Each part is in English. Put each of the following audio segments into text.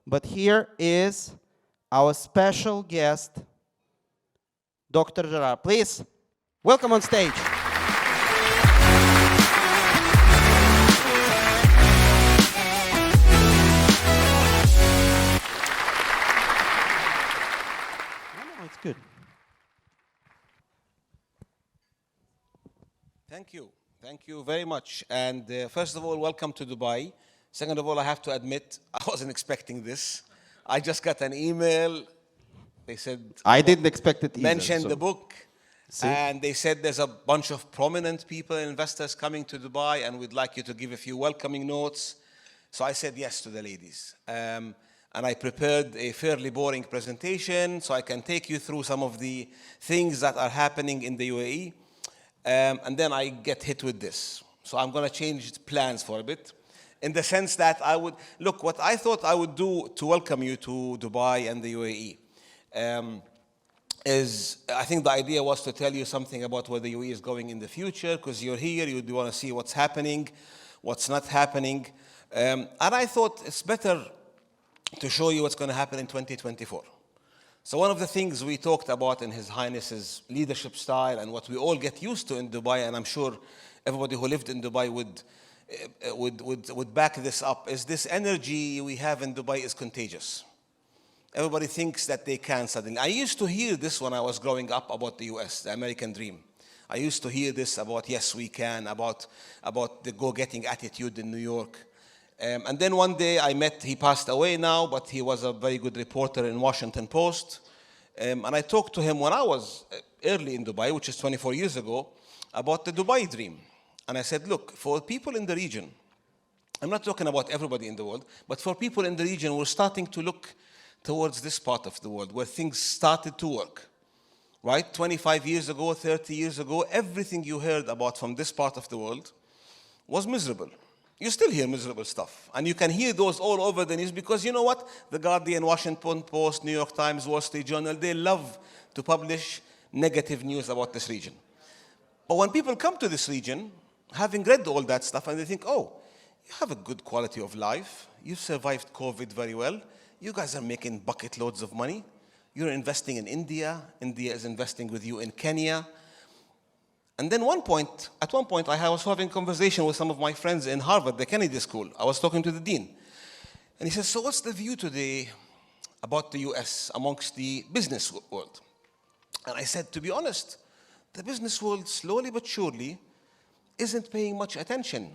But here is our special guest, Dr. Jarrar. Please, welcome on stage. No, it's good. Thank you. Thank you very much. And first of all, welcome to Dubai. Second of all, I have to admit, I wasn't expecting this. I just got an email. They said, I didn't expect it either. mentioned so- the book. See? And they said there's a bunch of prominent people, investors coming to Dubai, and we'd like you to give a few welcoming notes. So I said yes to the ladies. And I prepared a fairly boring presentation so I can take you through some of the things that are happening in the UAE. And then I get hit with this. So I'm going to change plans for a bit, in the sense that I would, look, what I thought I would do to welcome you to Dubai and the UAE is, I think the idea was to tell you something about where the UAE is going in the future, because you're here, you want to see what's happening, what's not happening. And I thought it's better to show you what's going to happen in 2024. So one of the things we talked about in His Highness's leadership style and what we all get used to in Dubai, and I'm sure everybody who lived in Dubai would back this up, is this energy we have in Dubai is contagious. Everybody thinks that they can suddenly. I used to hear this when I was growing up about the US, the American dream. I used to hear this about, yes, we can, about the go-getting attitude in New York. And then one day I met, he passed away now, but he was a very good reporter in Washington Post. And I talked to him when I was early in Dubai, which is 24 years ago, about the Dubai dream. And I said, look, for people in the region, I'm not talking about everybody in the world, but for people in the region, we're starting to look towards this part of the world where things started to work. Right? 25 years ago, 30 years ago, everything you heard about from this part of the world was miserable. You still hear miserable stuff. And you can hear those all over the news because you know what? The Guardian, Washington Post, New York Times, Wall Street Journal, they love to publish negative news about this region. But when people come to this region, having read all that stuff, and they think, oh, you have a good quality of life. You've survived COVID very well. You guys are making bucket loads of money. You're investing in India. India is investing with you in Kenya. And then at one point, I was having a conversation with some of my friends in Harvard, the Kennedy School. I was talking to the dean. And he says, so what's the view today about the US amongst the business world? And I said, to be honest, the business world, slowly but surely, isn't paying much attention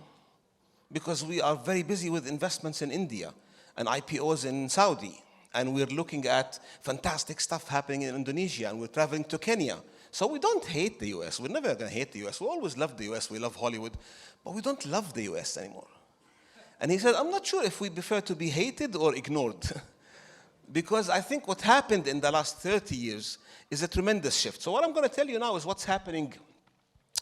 because we are very busy with investments in India and IPOs in Saudi. And we're looking at fantastic stuff happening in Indonesia, and we're traveling to Kenya. So we don't hate the US. We're never going to hate the US. We always love the US. We love Hollywood. But we don't love the US anymore. And he said, I'm not sure if we prefer to be hated or ignored. Because I think what happened in the last 30 years is a tremendous shift. So what I'm going to tell you now is what's happening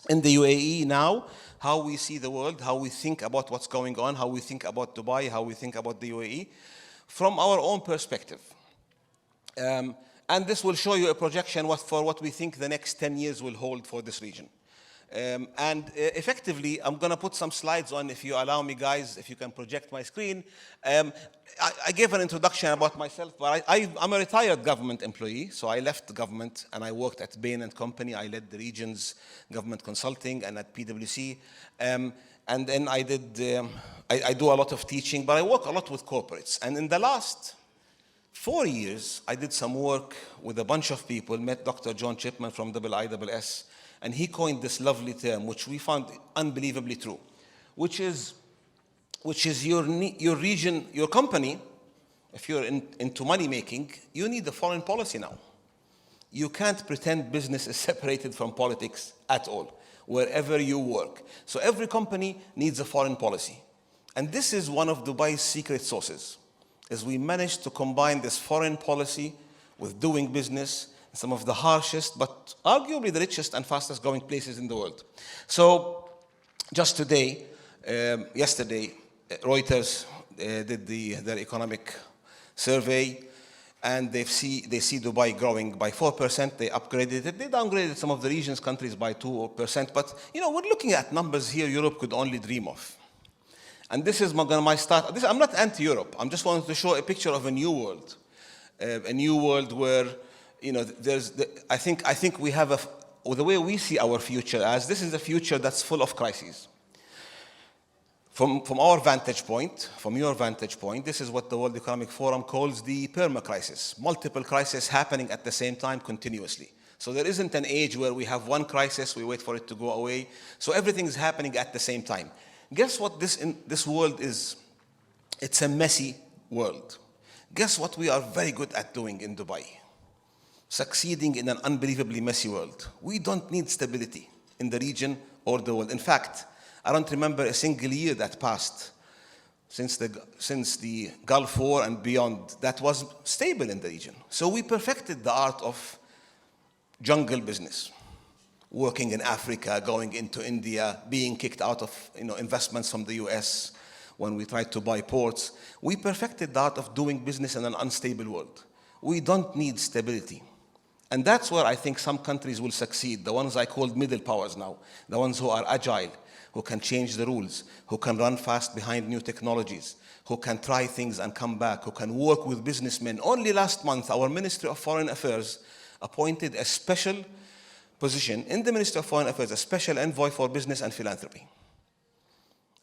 in the UAE now, how we see the world, how we think about what's going on, how we think about Dubai, how we think about the UAE, from our own perspective. And this will show you a projection for what we think the next 10 years will hold for this region. Effectively, I'm going to put some slides on, if you allow me, guys, if you can project my screen. I gave an introduction about myself, but I'm a retired government employee, so I left the government and I worked at Bain & Company. I led the region's government consulting and at PwC. And then I do a lot of teaching, but I work a lot with corporates. And in the last 4 years, I did some work with a bunch of people, met Dr. John Chipman from IISS, and he coined this lovely term, which we found unbelievably true, which is your region, your company, if you're into money making, you need a foreign policy now. You can't pretend business is separated from politics at all, wherever you work. So every company needs a foreign policy. And this is one of Dubai's secret sauces, is we managed to combine this foreign policy with doing business in some of the harshest, but arguably the richest and fastest growing places in the world. So just yesterday, Reuters did their economic survey, and they see Dubai growing by 4%. They upgraded it. They downgraded some of the region's countries by 2%. But, we're looking at numbers here Europe could only dream of. And this is my start. I'm not anti-Europe. I'm just wanting to show a picture of a new world. A new world where, I think we have the way we see our future as this is a future that's full of crises. From our vantage point, from your vantage point, this is what the World Economic Forum calls the perma-crisis. Multiple crises happening at the same time continuously. So there isn't an age where we have one crisis, we wait for it to go away. So everything is happening at the same time. Guess what this world is? It's a messy world. Guess what we are very good at doing in Dubai? Succeeding in an unbelievably messy world. We don't need stability in the region or the world. In fact, I don't remember a single year that passed since the Gulf War and beyond that was stable in the region. So we perfected the art of jungle business, working in Africa, going into India, being kicked out of investments from the US when we tried to buy ports. We perfected the art of doing business in an unstable world. We don't need stability. And that's where I think some countries will succeed, the ones I called middle powers now, the ones who are agile, who can change the rules, who can run fast behind new technologies, who can try things and come back, who can work with businessmen. Only last month, our Ministry of Foreign Affairs appointed a special position in the Ministry of Foreign Affairs, a special envoy for business and philanthropy.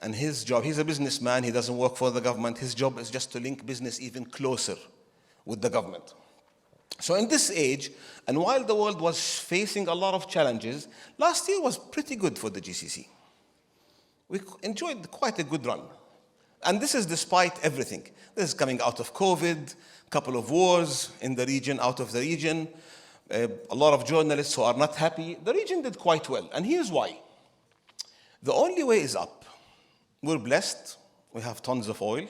And his job, he's a businessman, he doesn't work for the government, his job is just to link business even closer with the government. So in this age, and while the world was facing a lot of challenges, last year was pretty good for the GCC. We enjoyed quite a good run. And this is despite everything. This is coming out of COVID, a couple of wars in the region, out of the region, a lot of journalists who are not happy. The region did quite well, and here's why. The only way is up. We're blessed. We have tons of oil.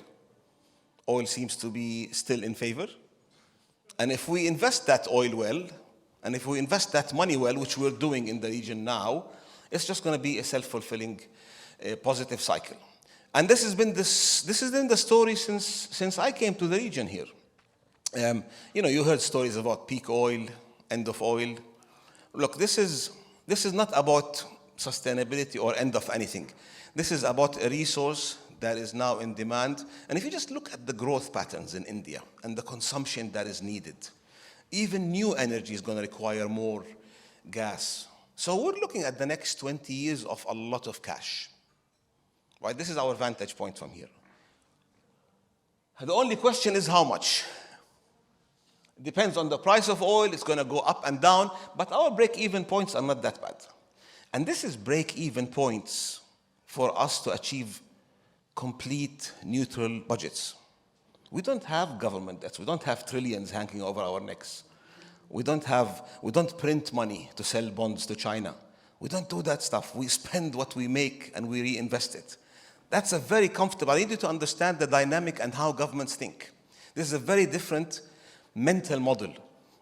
Oil seems to be still in favor. And if we invest that oil well, and if we invest that money well, which we're doing in the region now, it's just going to be a self-fulfilling positive cycle. And this has been the story since I came to the region here. You heard stories about peak oil, end of oil. Look, this is not about sustainability or end of anything. This is about a resource that is now in demand. And if you just look at the growth patterns in India and the consumption that is needed, even new energy is going to require more gas. So we're looking at the next 20 years of a lot of cash. Right? This is our vantage point from here. The only question is how much. It depends on the price of oil. It's going to go up and down. But our break-even points are not that bad. And this is break-even points for us to achieve complete neutral budgets. We don't have government debts. We don't have trillions hanging over our necks. We don't print money to sell bonds to China. We don't do that stuff. We spend what we make and we reinvest it. That's a very comfortable. I need you to understand the dynamic and how governments think. This is a very different mental model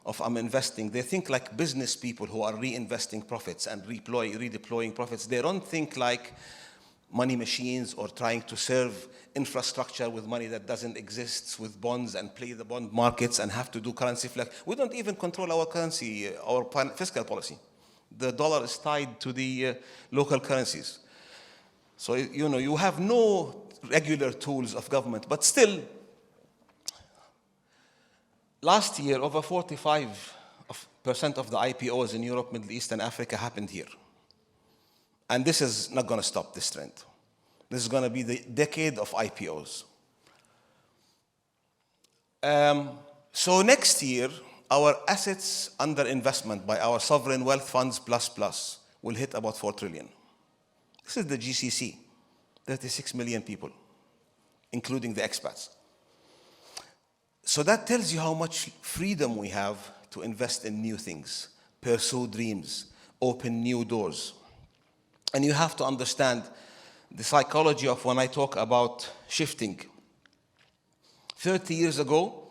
of investing. They think like business people who are reinvesting profits and redeploying profits. They don't think like money machines or trying to serve infrastructure with money that doesn't exist, with bonds and play the bond markets and have to do currency flex. We don't even control our currency, our fiscal policy. The dollar is tied to the local currencies. So, you have no regular tools of government, but still, last year, over 45% of the IPOs in Europe, Middle East, and Africa happened here. And this is not going to stop this trend. This is going to be the decade of IPOs. So next year, our assets under investment by our sovereign wealth funds plus will hit about 4 trillion. This is the GCC, 36 million people, including the expats. So that tells you how much freedom we have to invest in new things, pursue dreams, open new doors. And you have to understand the psychology of when I talk about shifting. 30 years ago,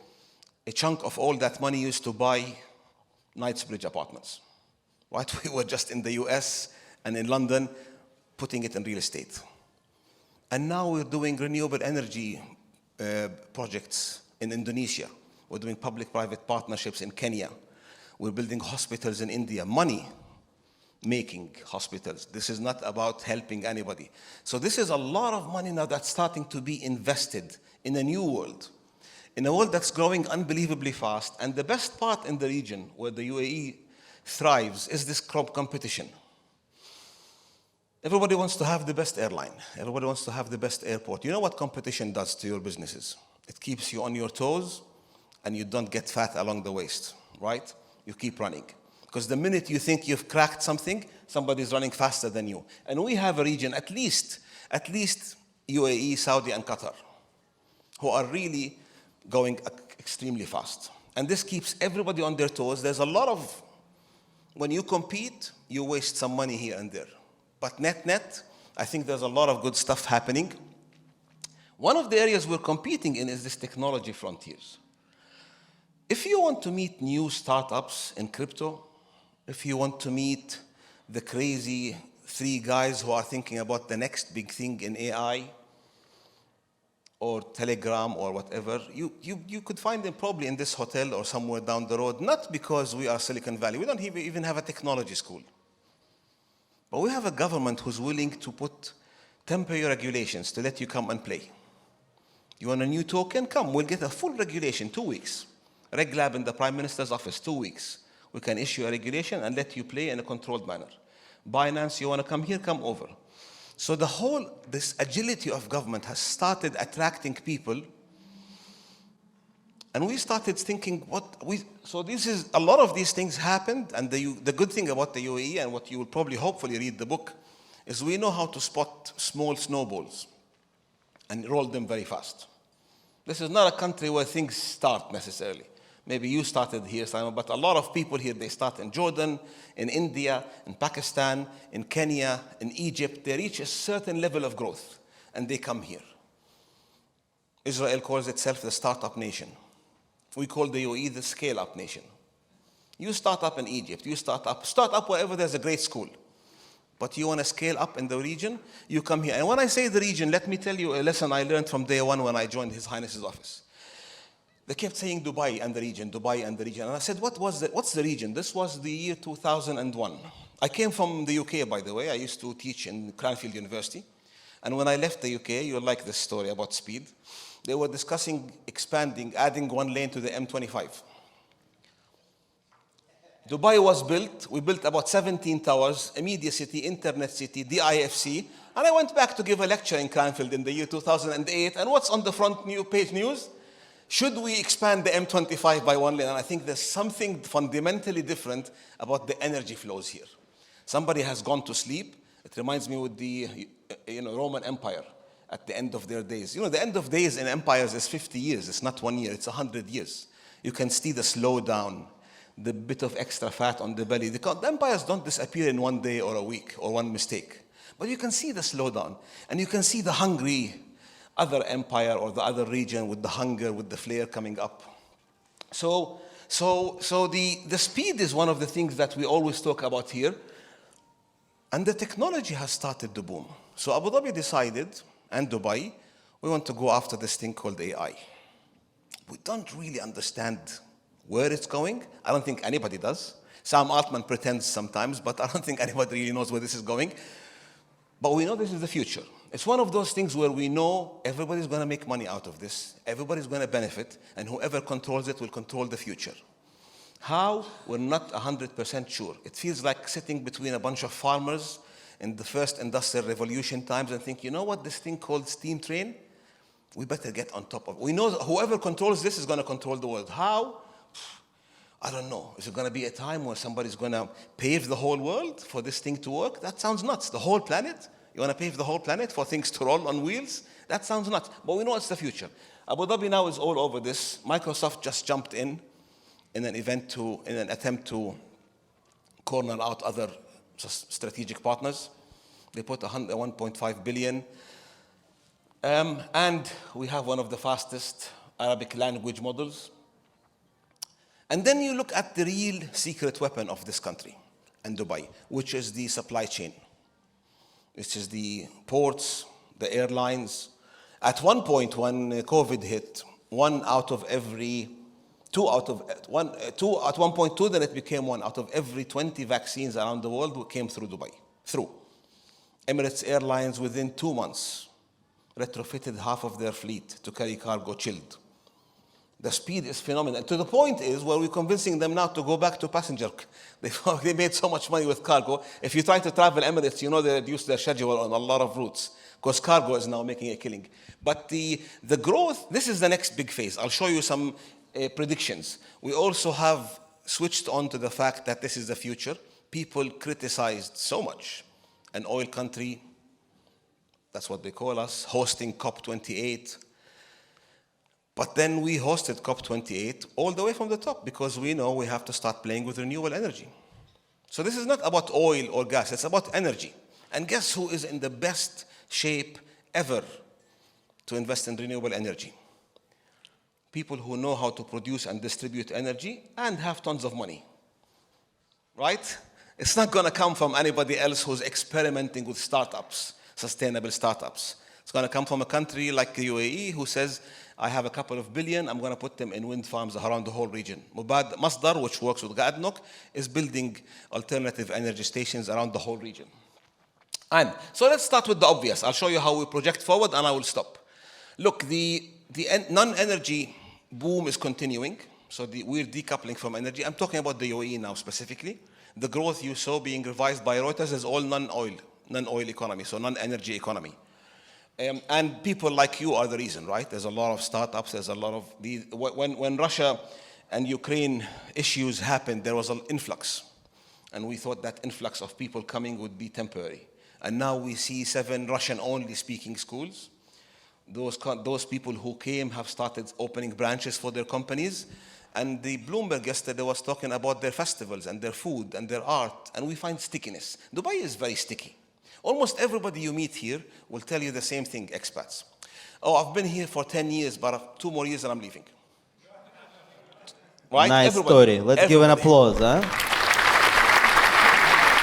a chunk of all that money used to buy Knightsbridge apartments. Right? We were just in the US and in London putting it in real estate. And now we're doing renewable energy projects in Indonesia. We're doing public-private partnerships in Kenya. We're building hospitals in India. Money making hospitals. This is not about helping anybody. So this is a lot of money now that's starting to be invested in a new world, in a world that's growing unbelievably fast. And the best part in the region where the UAE thrives is this competition. Everybody wants to have the best airline. Everybody wants to have the best airport. You know what competition does to your businesses? It keeps you on your toes and you don't get fat along the waist, right? You keep running. Because the minute you think you've cracked something, somebody's running faster than you. And we have a region, at least UAE, Saudi, and Qatar, who are really going extremely fast. And this keeps everybody on their toes. There's a lot of, when you compete, you waste some money here and there. But net, I think there's a lot of good stuff happening. One of the areas we're competing in is this technology frontiers. If you want to meet new startups in crypto, if you want to meet the crazy 3 guys who are thinking about the next big thing in AI or Telegram or whatever, you could find them probably in this hotel or somewhere down the road, not because we are Silicon Valley. We don't even have a technology school. But we have a government who's willing to put temporary regulations to let you come and play. You want a new token? Come, we'll get a full regulation, 2 weeks. Reg Lab in the Prime Minister's office, 2 weeks. We can issue a regulation and let you play in a controlled manner. Binance, you want to come here, come over. So this agility of government has started attracting people. And we started thinking, so this is, a lot of these things happened, and the good thing about the UAE, and what you will probably hopefully read the book, is we know how to spot small snowballs and roll them very fast. This is not a country where things start necessarily. Maybe you started here, Simon, but a lot of people here, they start in Jordan, in India, in Pakistan, in Kenya, in Egypt. They reach a certain level of growth, and they come here. Israel calls itself the startup nation. We call the UAE the scale-up nation. You start up in Egypt, you start up wherever there's a great school. But you want to scale up in the region, you come here. And when I say the region, let me tell you a lesson I learned from day one when I joined His Highness's office. They kept saying Dubai and the region, Dubai and the region. And I said, what's the region? This was the year 2001. I came from the UK, by the way. I used to teach in Cranfield University. And when I left the UK, you'll like this story about speed. They were discussing expanding, adding 1 lane to the M25. Dubai was built. We built about 17 towers, a media city, internet city, DIFC. And I went back to give a lecture in Cranfield in the year 2008. And what's on the front page news? Should we expand the M25 by 1 lane? And I think there's something fundamentally different about the energy flows here. Somebody has gone to sleep. It reminds me with the Roman Empire at the end of their days. The end of days in empires is 50 years. It's not 1 year. It's 100 years. You can see the slowdown, the bit of extra fat on the belly. The empires don't disappear in 1 day or a week or one mistake. But you can see the slowdown. And you can see the hungry other empire or the other region with the hunger, with the flare coming up. So the speed is one of the things that we always talk about here. And the technology has started to boom. So Abu Dhabi decided, and Dubai, we want to go after this thing called AI. We don't really understand where it's going. I don't think anybody does. Sam Altman pretends sometimes, but I don't think anybody really knows where this is going. But we know this is the future. It's one of those things where we know everybody's going to make money out of this. Everybody's going to benefit, and whoever controls it will control the future. How? We're not 100% sure. It feels like sitting between a bunch of farmers in the first industrial revolution times and think, you know what, this thing called steam train, we better get on top of it. We know that whoever controls this is going to control the world. How? I don't know. Is it going to be a time where somebody's going to pave the whole world for this thing to work? That sounds nuts. The whole planet? You want to pave the whole planet for things to roll on wheels? That sounds nuts. But we know it's the future. Abu Dhabi now is all over this. Microsoft just jumped in an attempt to corner out other strategic partners. They put 1.5 billion. And we have one of the fastest Arabic language models. And then you look at the real secret weapon of this country and Dubai, which is the supply chain. Which is the ports, the airlines. At one point when COVID hit, 1 out of every Two at 1.2, then it became one out of every 20 vaccines around the world came through Dubai. Emirates Airlines, within 2 months, retrofitted half of their fleet to carry cargo chilled. The speed is phenomenal. To the point is where we're convincing them now to go back to passenger. They made so much money with cargo. If you try to travel Emirates, you know they reduced their schedule on a lot of routes because cargo is now making a killing. But the growth, this is the next big phase. I'll show you some predictions. We also have switched on to the fact that this is the future. People criticized so much an oil country, that's what they call us, hosting COP28. But then we hosted COP28 all the way from the top because we know we have to start playing with renewable energy. So this is not about oil or gas, it's about energy. And guess who is in the best shape ever to invest in renewable energy? People who know how to produce and distribute energy and have tons of money, right? It's not going to come from anybody else who's experimenting with startups, sustainable startups. It's going to come from a country like the UAE who says, I have a couple of billion, I'm going to put them in wind farms around the whole region. Mubad Masdar, which works with Gaadnok, is building alternative energy stations around the whole region. And so let's start with the obvious. I'll show you how we project forward and I will stop. Look, the non-energy boom is continuing. So we're decoupling from energy. I'm talking about the UAE now specifically. The growth you saw being revised by Reuters is all non-oil economy, so non-energy economy. And people like you are the reason, right? There's a lot of startups, there's a lot of when Russia and Ukraine issues happened, there was an influx. And we thought that influx of people coming would be temporary. And now we see 7 Russian-only speaking schools. Those people who came have started opening branches for their companies. And the Bloomberg yesterday was talking about their festivals and their food and their art. And we find stickiness. Dubai is very sticky. Almost everybody you meet here will tell you the same thing, expats. Oh, I've been here for 10 years, but 2 more years and I'm leaving. Right? Nice story. Let's give an applause, huh?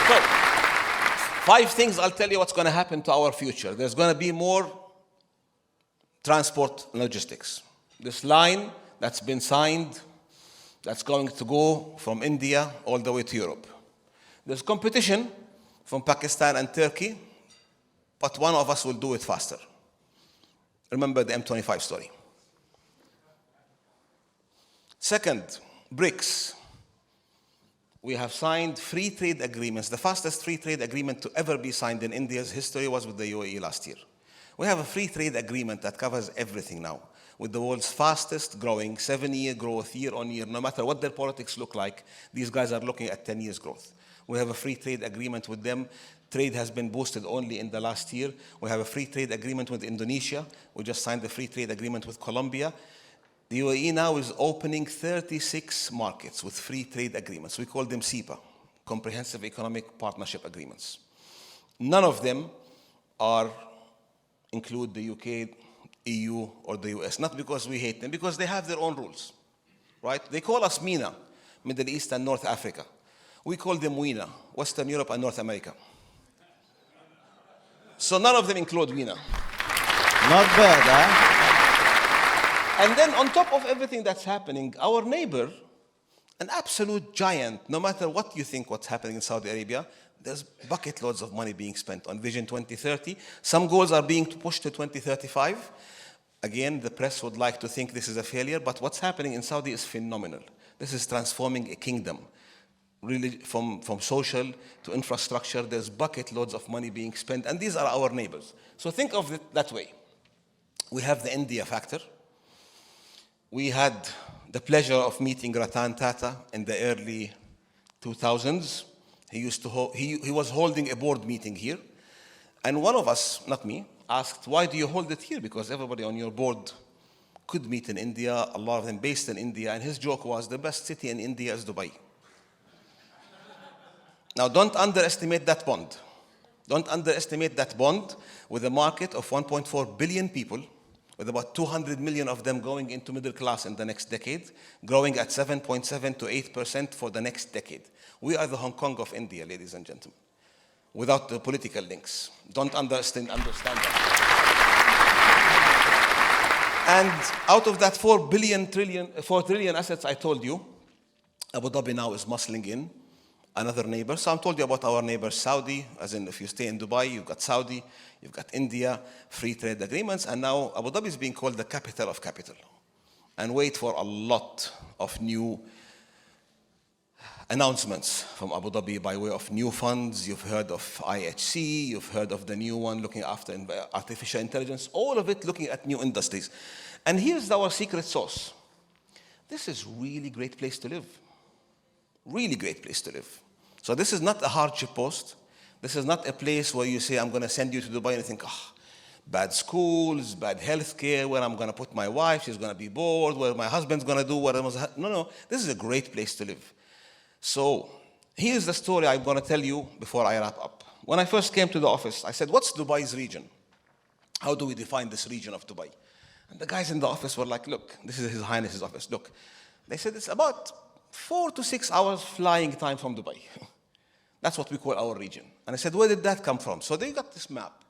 So, 5 things I'll tell you what's going to happen to our future. There's going to be more transport and logistics. This line that's been signed, that's going to go from India all the way to Europe. There's competition from Pakistan and Turkey, but one of us will do it faster. Remember the M25 story. Second, BRICS. We have signed free trade agreements. The fastest free trade agreement to ever be signed in India's history was with the UAE last year. We have a free trade agreement that covers everything now, with the world's fastest growing 7-year growth year on year. No matter what their politics look like, these guys are looking at 10 years growth. We have a free trade agreement with them. Trade has been boosted only in the last year. We have a free trade agreement with Indonesia. We just signed a free trade agreement with Colombia. The UAE now is opening 36 markets with free trade agreements. We call them CEPA, Comprehensive Economic Partnership Agreements. None of them include the UK, EU, or the US. Not because we hate them, because they have their own rules, right? They call us MENA, Middle East and North Africa. We call them WENA, Western Europe and North America. So none of them include WENA. Not bad, huh? And then on top of everything that's happening, our neighbor, an absolute giant, no matter what you think what's happening in Saudi Arabia, there's bucket loads of money being spent on Vision 2030. Some goals are being pushed to 2035. Again, the press would like to think this is a failure, but what's happening in Saudi is phenomenal. This is transforming a kingdom. Really, from social to infrastructure, there's bucket loads of money being spent, and these are our neighbors. So think of it that way. We have the India factor. We had the pleasure of meeting Ratan Tata in the early 2000s. He was holding a board meeting here, and one of us, not me, asked, why do you hold it here? Because everybody on your board could meet in India, a lot of them based in India, and his joke was, the best city in India is Dubai. Now, don't underestimate that bond. Don't underestimate that bond with a market of 1.4 billion people, with about 200 million of them going into middle class in the next decade, growing at 7.7 to 8% for the next decade. We are the Hong Kong of India, ladies and gentlemen, without the political links. Don't understand that. And out of that 4 trillion assets I told you, Abu Dhabi now is muscling in another neighbor. So I told you about our neighbor Saudi, as in if you stay in Dubai, you've got Saudi, you've got India, free trade agreements, and now Abu Dhabi is being called the capital of capital. And wait for a lot of new announcements from Abu Dhabi by way of new funds. You've heard of IHC, you've heard of the new one looking after artificial intelligence, all of it looking at new industries. And here's our secret sauce. This is really great place to live. Really great place to live. So this is not a hardship post. This is not a place where you say, I'm going to send you to Dubai and you think, bad schools, bad healthcare, where I'm going to put my wife, she's going to be bored, where my husband's going to do what I must. No, this is a great place to live. So here's the story I'm going to tell you before I wrap up. When I first came to the office, I said, what's Dubai's region? How do we define this region of Dubai? And the guys in the office were like, look, this is His Highness's office. Look, they said it's about 4 to 6 hours flying time from Dubai. That's what we call our region. And I said, where did that come from? So they got this map.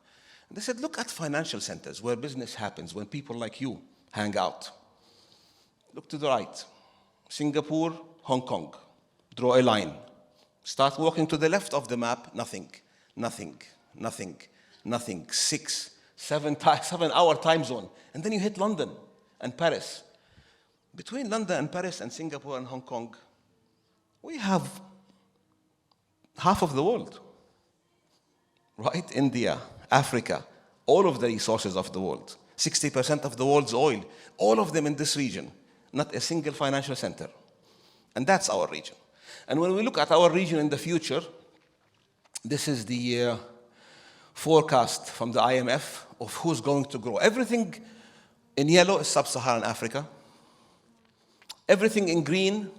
And they said, look at financial centers where business happens, when people like you hang out. Look to the right. Singapore, Hong Kong. Draw a line. Start walking to the left of the map. Nothing, nothing, nothing, nothing. 6, 7 hour time zone. And then you hit London and Paris. Between London and Paris and Singapore and Hong Kong, we have half of the world. Right? India, Africa, all of the resources of the world. 60% of the world's oil, all of them in this region. Not a single financial center. And that's our region. And when we look at our region in the future, this is the forecast from the IMF of who's going to grow. Everything in yellow is sub-Saharan Africa. Everything in green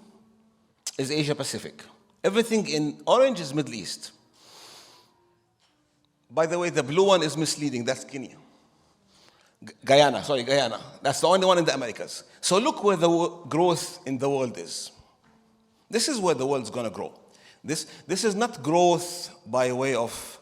is Asia Pacific. Everything in orange is Middle East. By the way, the blue one is misleading. That's Guinea. Guyana. That's the only one in the Americas. So look where the growth in the world is. This is where the world's going to grow. This is not growth by way of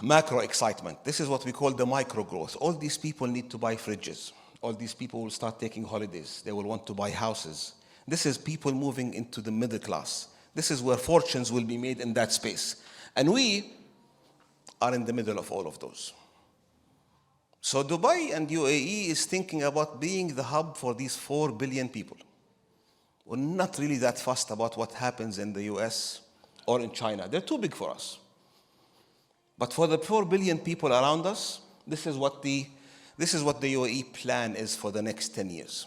macro excitement. This is what we call the micro growth. All these people need to buy fridges. All these people will start taking holidays. They will want to buy houses. This is people moving into the middle class. This is where fortunes will be made in that space. And we are in the middle of all of those. So Dubai and UAE is thinking about being the hub for these 4 billion people. We're not really that fussed about what happens in the US or in China. They're too big for us. But for the 4 billion people around us, this is what the UAE plan is for the next 10 years.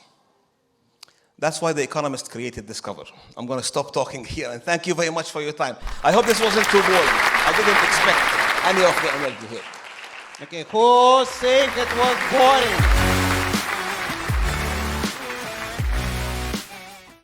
That's why The Economist created this cover. I'm going to stop talking here, and thank you very much for your time. I hope this wasn't too boring. I didn't expect any of the energy here. Okay, who think it was boring?